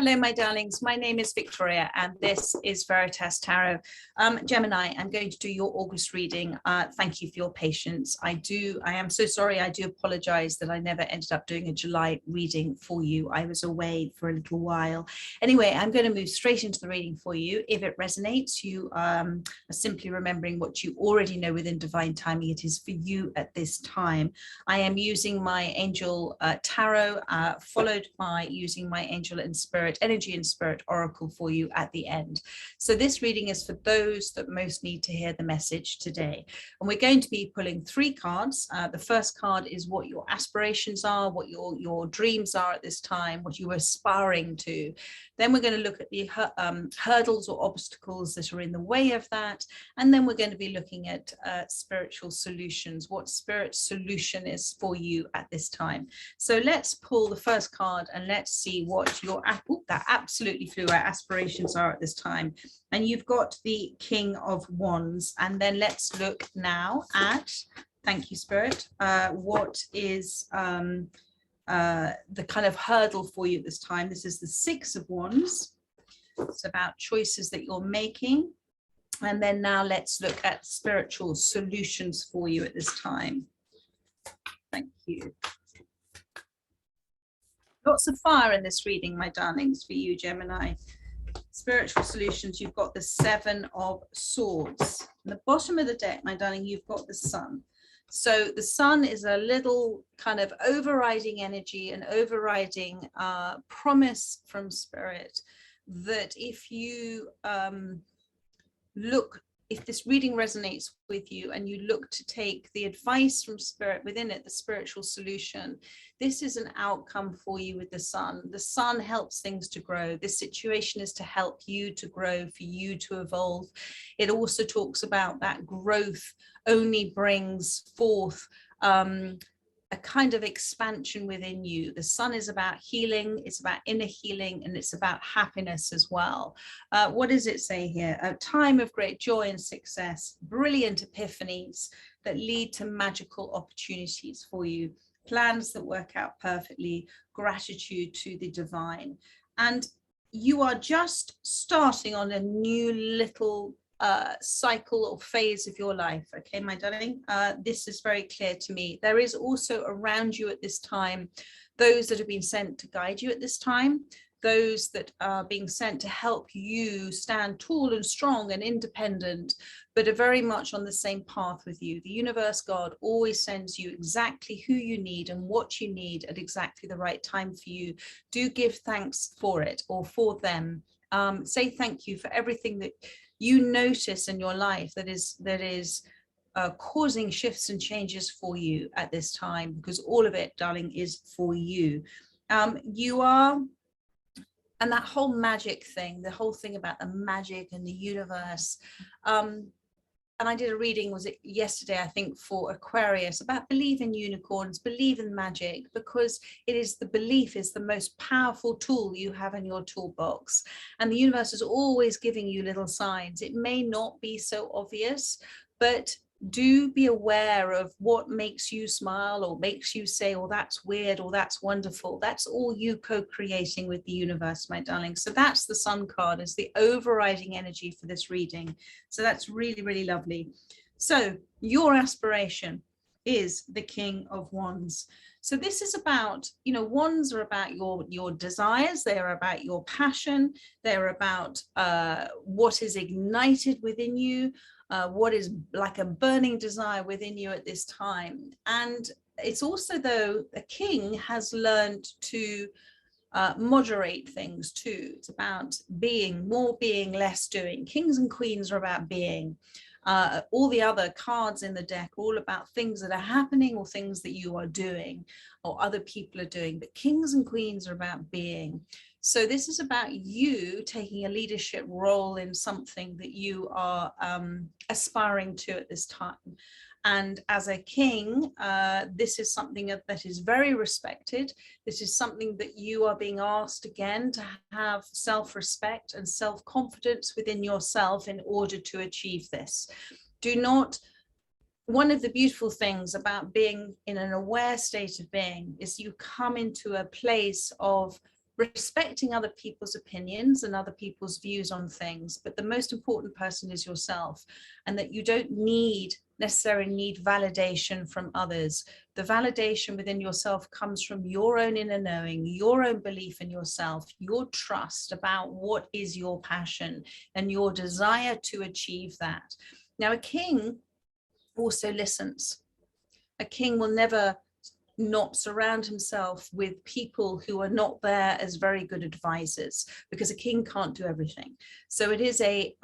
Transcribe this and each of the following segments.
Hello, my darlings. My name is Victoria, and this is Veritas Tarot. Gemini, I'm going to do your August reading. Thank you for your patience. I am so sorry. I do apologize that I never ended up doing a July reading for you. I was away for a little while. Anyway, I'm going to move straight into the reading for you. If it resonates, you are simply remembering what you already know within divine timing. It is for you at this time. I am using my angel tarot, followed by using my angel and spirit energy and spirit oracle for you at the end. So this reading is for those that most need to hear the message today, and we're going to be pulling 3 cards. The first card is what your aspirations are, what your dreams are at this time, what you are aspiring to. Then we're going to look at the hurdles or obstacles that are in the way of that, and then we're going to be looking at spiritual solutions, what spirit solution is for you at this time. So let's pull the first card and let's see what your that absolutely flew out aspirations are at this time. And you've got the King of Wands. And then let's look now at, thank you, Spirit, what is the kind of hurdle for you at this time. This is the 6 of Wands. It's about choices that you're making. And then now let's look at spiritual solutions for you at this time. Thank you. Lots of fire in this reading, my darlings, for you, Gemini. Spiritual solutions, you've got the 7 of Swords. At the bottom of the deck, my darling, you've got the Sun. So the Sun is a little kind of overriding energy, an overriding promise from Spirit that if you if this reading resonates with you and you look to take the advice from Spirit within it, the spiritual solution, this is an outcome for you with the Sun. The Sun helps things to grow. This situation is to help you to grow, for you to evolve. It also talks about that growth only brings forth a kind of expansion within you. The Sun is about healing, it's about inner healing, and it's about happiness as well. What does it say here? A time of great joy and success, brilliant epiphanies that lead to magical opportunities for you, plans that work out perfectly, gratitude to the divine. And you are just starting on a new little cycle or phase of your life. Okay, my darling, this is very clear to me. There is also around you at this time those that have been sent to guide you at this time, those that are being sent to help you stand tall and strong and independent, but are very much on the same path with you. The universe, God, always sends you exactly who you need and what you need at exactly the right time for you. Do give thanks for it or for them. Say thank you for everything that you notice in your life that is causing shifts and changes for you at this time, because all of it, darling, is for you. You are, and that whole magic thing, the whole thing about the magic and the universe. And I did a reading, was it yesterday, I think, for Aquarius, about believe in unicorns, believe in magic, because it is the belief is the most powerful tool you have in your toolbox. And the universe is always giving you little signs. It may not be so obvious, but do be aware of what makes you smile or makes you say, oh, that's weird, or that's wonderful. That's all you co-creating with the universe, my darling. So that's the Sun card, is the overriding energy for this reading. So that's really, really lovely. So your aspiration is the King of Wands. So this is about, you know, wands are about your desires. They are about your passion. They're about what is ignited within you. What is like a burning desire within you at this time. And it's also, though, a king has learned to moderate things too. It's about being, more being, less doing. Kings and queens are about being. All the other cards in the deck are all about things that are happening or things that you are doing or other people are doing. But kings and queens are about being. So this is about you taking a leadership role in something that you are aspiring to at this time. And as a king, this is something that is very respected. This is something that you are being asked again to have self-respect and self-confidence within yourself in order to achieve this. Do not, one of the beautiful things about being in an aware state of being is you come into a place of respecting other people's opinions and other people's views on things, but the most important person is yourself, and that you don't necessarily need validation from others. The validation within yourself comes from your own inner knowing, your own belief in yourself, your trust about what is your passion and your desire to achieve that. Now, a king also listens. A king will never not surround himself with people who are not there as very good advisors, because a king can't do everything. So it is a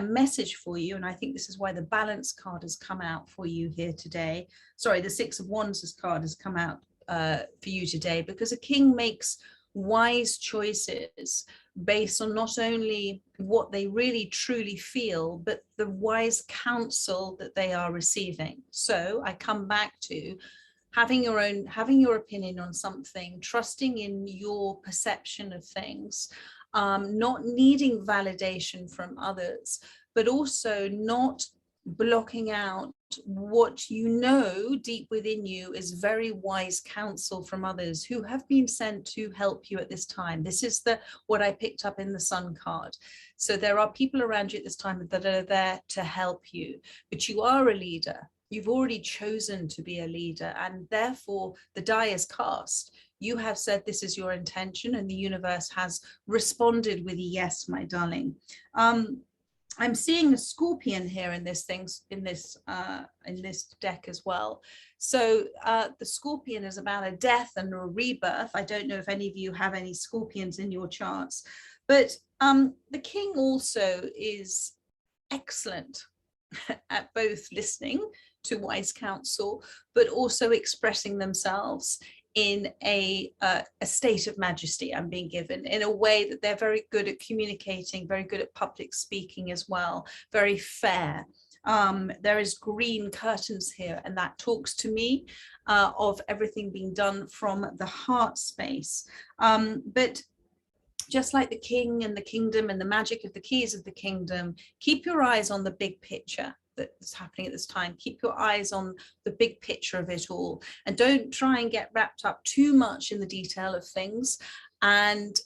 message for you, and I think this is why the balance card has come out for you here today. Sorry, the Six of Wands card has come out for you today, because a king makes wise choices based on not only what they really truly feel, but the wise counsel that they are receiving. So I come back to having your opinion on something, trusting in your perception of things, not needing validation from others, but also not blocking out what you know deep within you is very wise counsel from others who have been sent to help you at this time. This is what I picked up in the Sun card. So there are people around you at this time that are there to help you, but you are a leader. You've already chosen to be a leader, and therefore the die is cast. You have said this is your intention, and the universe has responded with a yes, my darling. I'm seeing a scorpion here in this deck as well. So the scorpion is about a death and a rebirth. I don't know if any of you have any scorpions in your charts, but the king also is excellent at both listening to wise counsel, but also expressing themselves in a state of majesty. I'm being given in a way that they're very good at communicating, very good at public speaking as well, very fair. There is green curtains here, and that talks to me of everything being done from the heart space. But just like the king and the kingdom and the magic of the keys of the kingdom, keep your eyes on the big picture that's happening at this time. Keep your eyes on the big picture of it all, and don't try and get wrapped up too much in the detail of things, and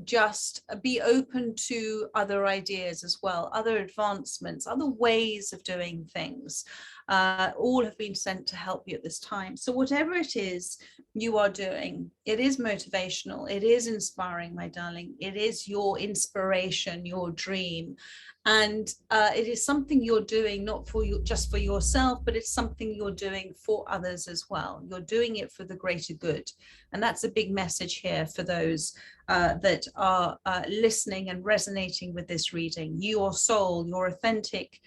just be open to other ideas as well, other advancements, other ways of doing things. All have been sent to help you at this time. So whatever it is you are doing, it is motivational, it is inspiring, my darling. It is your inspiration, your dream. And it is something you're doing not for you, just for yourself, but it's something you're doing for others as well. You're doing it for the greater good. And that's a big message here for those that are listening and resonating with this reading. Your soul, your authentic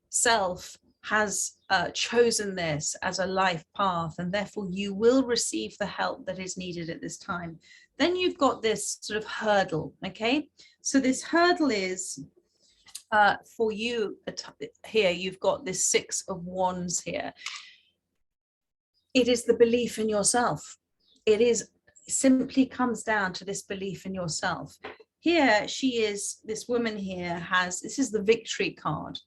self has chosen this as a life path, and therefore you will receive the help that is needed at this time. Then you've got this sort of hurdle, okay? So this hurdle is for you here, you've got this Six of Wands here. It is the belief in yourself. It simply comes down to this belief in yourself. Here she is, this woman here this is the victory card.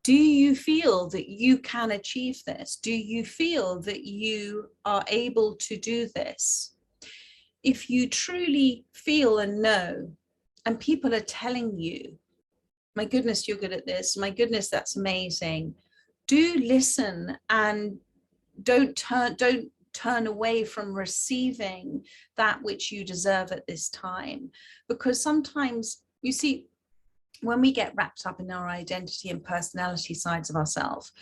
Do you feel that you can achieve this? Do you feel that you are able to do this? If you truly feel and know, and people are telling you, my goodness, you're good at this, my goodness, that's amazing, do listen and don't turn away from receiving that which you deserve at this time. Because sometimes, you see, when we get wrapped up in our identity and personality sides of ourselves,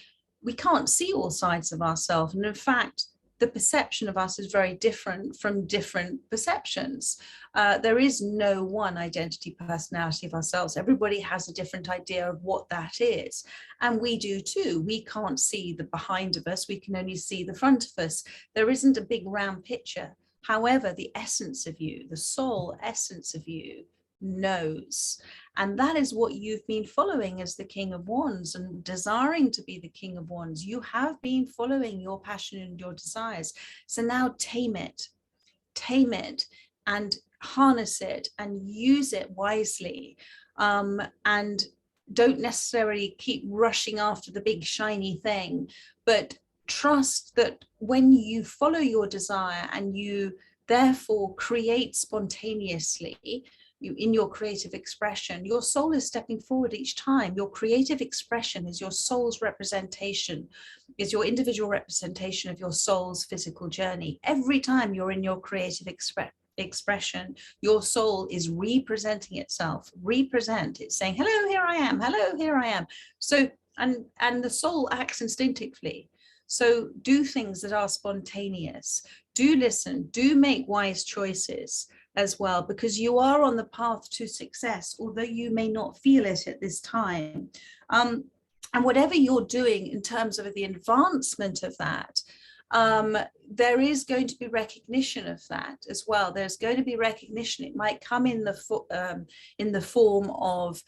we can't see all sides of ourselves. And in fact, the perception of us is very different from different perceptions. There is no one identity personality of ourselves. Everybody has a different idea of what that is. And we do too. We can't see the behind of us. We can only see the front of us. There isn't a big round picture. However, the essence of you, the soul essence of you, knows. And that is what you've been following as the King of Wands and desiring to be the King of Wands. You have been following your passion and your desires. So now tame it and harness it and use it wisely. And don't necessarily keep rushing after the big shiny thing, but trust that when you follow your desire and you therefore create spontaneously in your creative expression. Your soul is stepping forward each time. Your creative expression is your soul's representation, is your individual representation of your soul's physical journey. Every time you're in your creative expression, your soul is representing itself. It's saying, hello, here I am. Hello, here I am. So, and the soul acts instinctively. So do things that are spontaneous. Do listen, do make wise choices as well, because you are on the path to success, although you may not feel it at this time. And whatever you're doing in terms of the advancement of that, there is going to be recognition of that as well. There's going to be recognition. It might come in the form of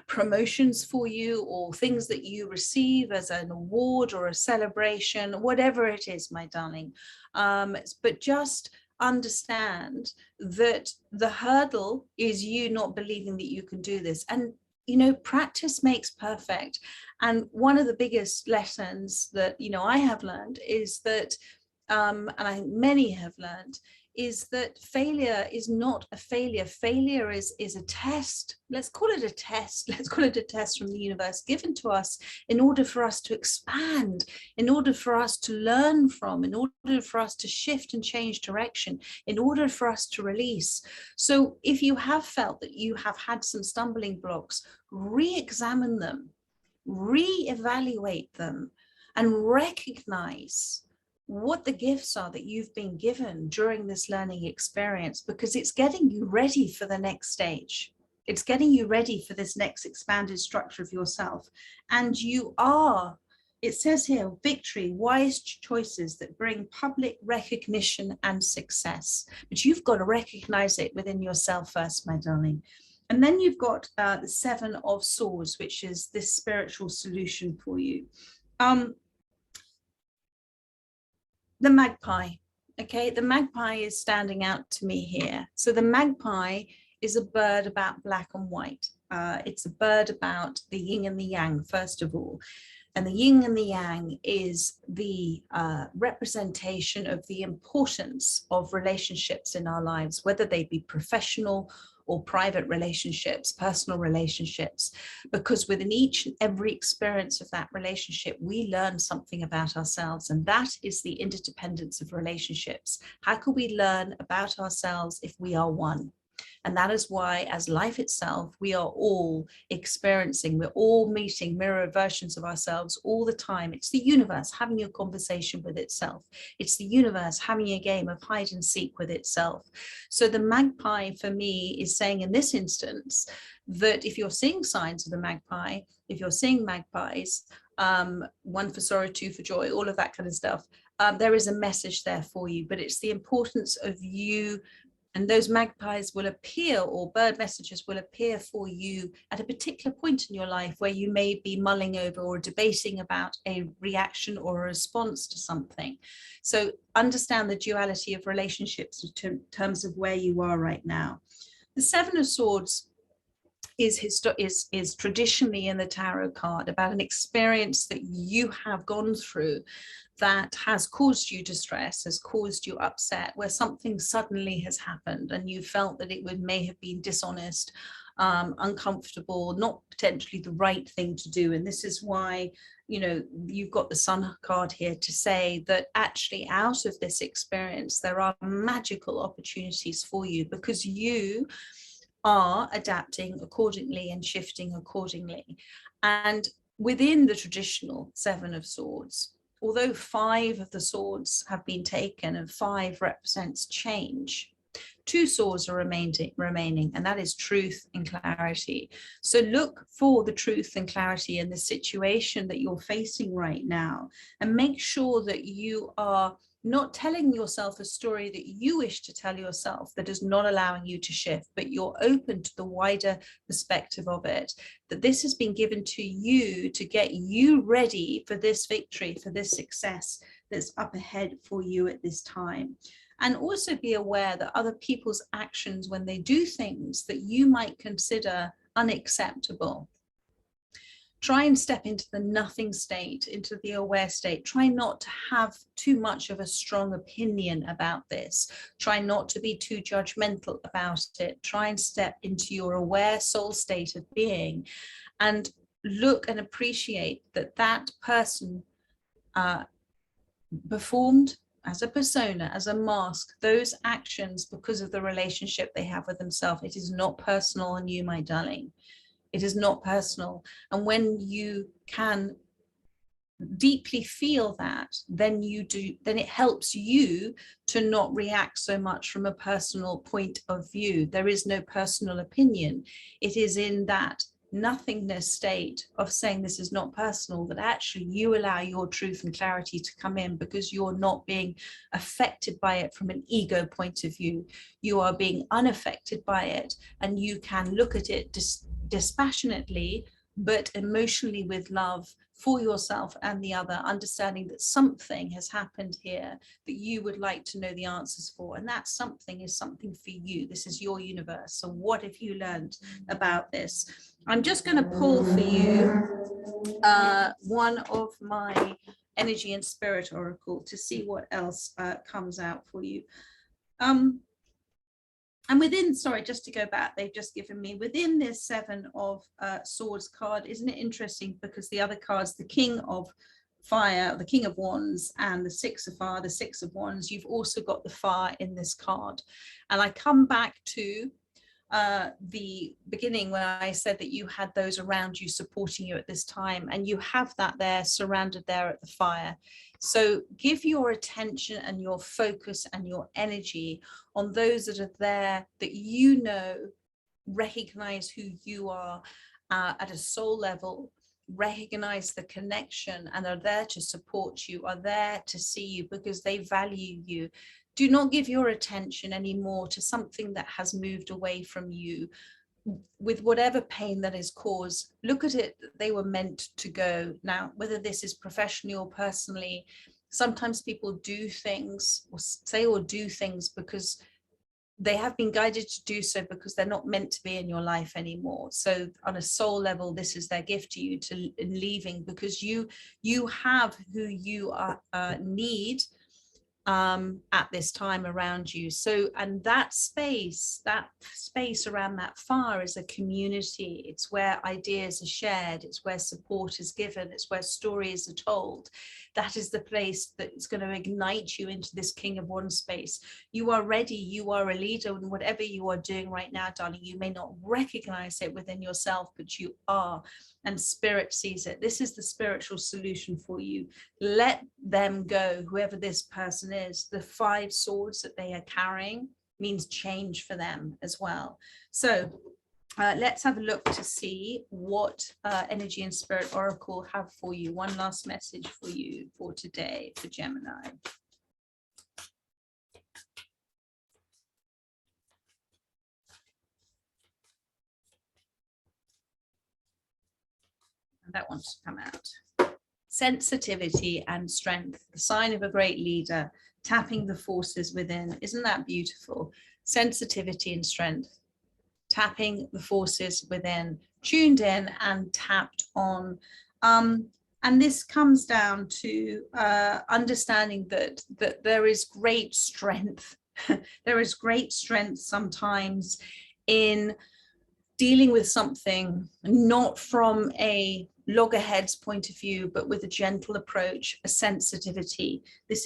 promotions for you, or things that you receive as an award or a celebration, whatever it is, my darling. But just understand that the hurdle is you not believing that you can do this. And you know, practice makes perfect. And one of the biggest lessons that, you know, I have learned is that, and I think many have learned, is that failure is not a failure. Failure is a test. Let's call it a test. Let's call it a test from the universe given to us in order for us to expand, in order for us to learn from, in order for us to shift and change direction, in order for us to release. So if you have felt that you have had some stumbling blocks, re-examine them, re-evaluate them, and recognize what the gifts are that you've been given during this learning experience, because it's getting you ready for the next stage. It's getting you ready for this next expanded structure of yourself. And you are, it says here, victory, wise choices that bring public recognition and success. But you've got to recognize it within yourself first, my darling. And then you've got the Seven of Swords, which is this spiritual solution for you. The magpie, okay? The magpie is standing out to me here. So the magpie is a bird about black and white. It's a bird about the yin and the yang, first of all. And the yin and the yang is the representation of the importance of relationships in our lives, whether they be professional or private relationships, personal relationships, because within each and every experience of that relationship, we learn something about ourselves. And that is the interdependence of relationships. How can we learn about ourselves if we are one? And that is why, as life itself, we are all experiencing, we're all meeting mirror versions of ourselves all the time. It's the universe having a conversation with itself. It's the universe having a game of hide and seek with itself. So the magpie for me is saying in this instance that if you're seeing signs of the magpie, if you're seeing magpies, one for sorrow, two for joy, all of that kind of stuff, there is a message there for you. But it's the importance of you. And those magpies will appear, or bird messages will appear for you at a particular point in your life where you may be mulling over or debating about a reaction or a response to something. So understand the duality of relationships in terms of where you are right now. The Seven of Swords is traditionally in the tarot card about an experience that you have gone through that has caused you distress, has caused you upset, where something suddenly has happened and you felt that it may have been dishonest, uncomfortable, not potentially the right thing to do. And this is why, you know, you've got the Sun card here to say that actually out of this experience, there are magical opportunities for you, because you are adapting accordingly and shifting accordingly. And within the traditional Seven of Swords, although 5 of the swords have been taken and 5 represents change, 2 swords are remaining, and that is truth and clarity. So look for the truth and clarity in the situation that you're facing right now, and make sure that you are not telling yourself a story that you wish to tell yourself that is not allowing you to shift, but you're open to the wider perspective of it, that this has been given to you to get you ready for this victory, for this success that's up ahead for you at this time. And also be aware that other people's actions, when they do things that you might consider unacceptable, Try and step into the nothing state, into the aware state. Try not to have too much of a strong opinion about this. Try not to be too judgmental about it. Try and step into your aware soul state of being and look and appreciate that that person performed as a persona, as a mask, those actions because of the relationship they have with themselves. It is not personal on you, my darling. It is not personal. And when you can deeply feel that, then it helps you to not react so much from a personal point of view. There is no personal opinion. It is in that nothingness state of saying this is not personal that actually you allow your truth and clarity to come in, because you're not being affected by it from an ego point of view. You are being unaffected by it, and you can look at it dispassionately but emotionally with love for yourself and the other, understanding that something has happened here that you would like to know the answers for, and that something is something for you. This is your universe. So what have you learned about this? I'm just going to pull for you one of my energy and spirit oracle to see what else comes out for you. And within, sorry, just to go back, they've just given me within this Seven of Swords card. Isn't it interesting? Because the other cards, the King of Fire, the King of Wands, and the Six of Fire, the Six of Wands, you've also got the fire in this card. And I come back to the beginning where I said that you had those around you supporting you at this time, and you have that there surrounded there at the fire. So give your attention and your focus and your energy on those that are there that you know recognize who you are at a soul level, recognize the connection, and are there to support you, are there to see you because they value you. Do not give your attention anymore to something that has moved away from you with whatever pain that is caused. Look at it, they were meant to go. Now, whether this is professionally or personally, sometimes people do things or say or do things because they have been guided to do so, because they're not meant to be in your life anymore. So on a soul level, this is their gift to you in leaving, because you have who you need at this time around you. So, and that space around that fire is a community. It's where ideas are shared, it's where support is given, it's where stories are told. That is the place that is going to ignite you into this King of Wands space. You are ready, you are a leader, and whatever you are doing right now, darling, you may not recognize it within yourself, but you are, and spirit sees it. This is the spiritual solution for you. Let them go, whoever this person is. The 5 swords that they are carrying means change for them as well. So let's have a look to see what energy and spirit oracle have for you. One last message for you for today for Gemini. And that wants to come out. Sensitivity and strength, the sign of a great leader, tapping the forces within. Isn't that beautiful? Sensitivity and strength, tapping the forces within, tuned in and tapped on. And this comes down to understanding that there is great strength. There is great strength sometimes in dealing with something, not from a loggerhead's point of view, but with a gentle approach, a sensitivity. This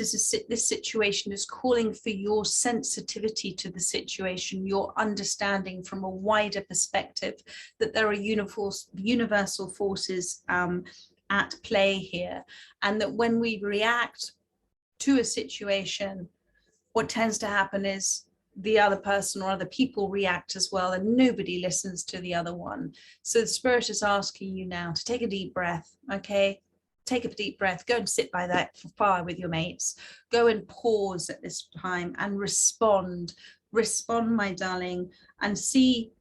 situation is calling for your sensitivity to the situation, your understanding from a wider perspective that there are universal forces at play here, and that when we react to a situation, what tends to happen is the other person or other people react as well, and nobody listens to the other one. So the spirit is asking you now to take a deep breath. Okay, take a deep breath, go and sit by that fire with your mates, go and pause at this time and respond, my darling, and see,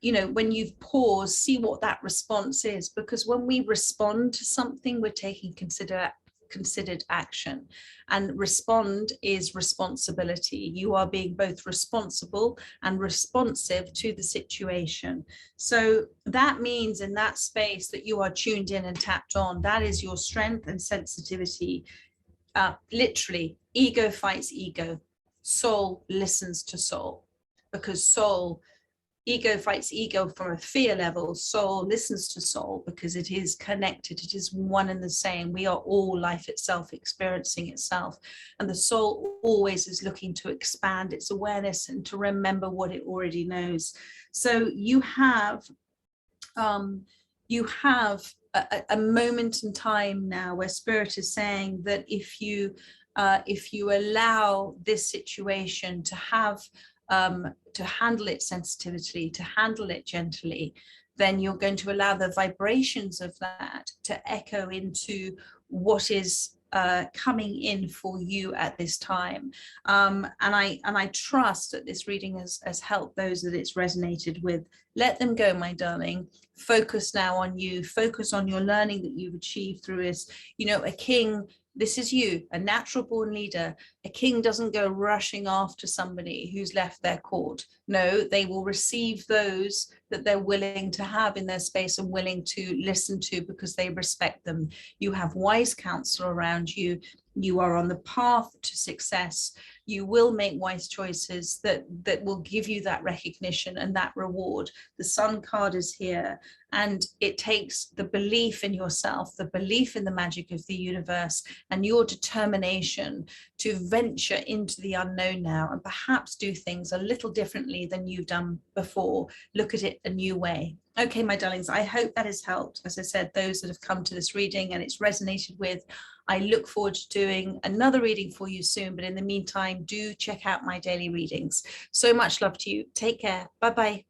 you know, when you've paused, see what that response is, because when we respond to something, we're taking considered action. And respond is responsibility. You are being both responsible and responsive to the situation. So that means in that space that you are tuned in and tapped on, that is your strength and sensitivity. Literally, ego fights ego. Soul listens to soul, because ego fights ego from a fear level. Soul listens to soul because it is connected. It is one and the same. We are all life itself, experiencing itself. And the soul always is looking to expand its awareness and to remember what it already knows. So you have a moment in time now where Spirit is saying that if you allow this situation to have to handle it sensitively, to handle it gently, then you're going to allow the vibrations of that to echo into what is coming in for you at this time. And I trust that this reading has helped those that it's resonated with. Let them go, my darling. Focus now on you. Focus on your learning that you've achieved through this. You know, a king, this is you, a natural born leader. A king doesn't go rushing after somebody who's left their court. No, they will receive those that they're willing to have in their space and willing to listen to because they respect them. You have wise counsel around you. You are on the path to success. You will make wise choices that will give you that recognition and that reward. The Sun card is here, and it takes the belief in yourself, the belief in the magic of the universe, and your determination to venture into the unknown now and perhaps do things a little differently than you've done before. Look at it a new way. Okay, my darlings, I hope that has helped. As I said, those that have come to this reading and it's resonated with, I look forward to doing another reading for you soon. But in the meantime, do check out my daily readings. So much love to you. Take care. Bye-bye.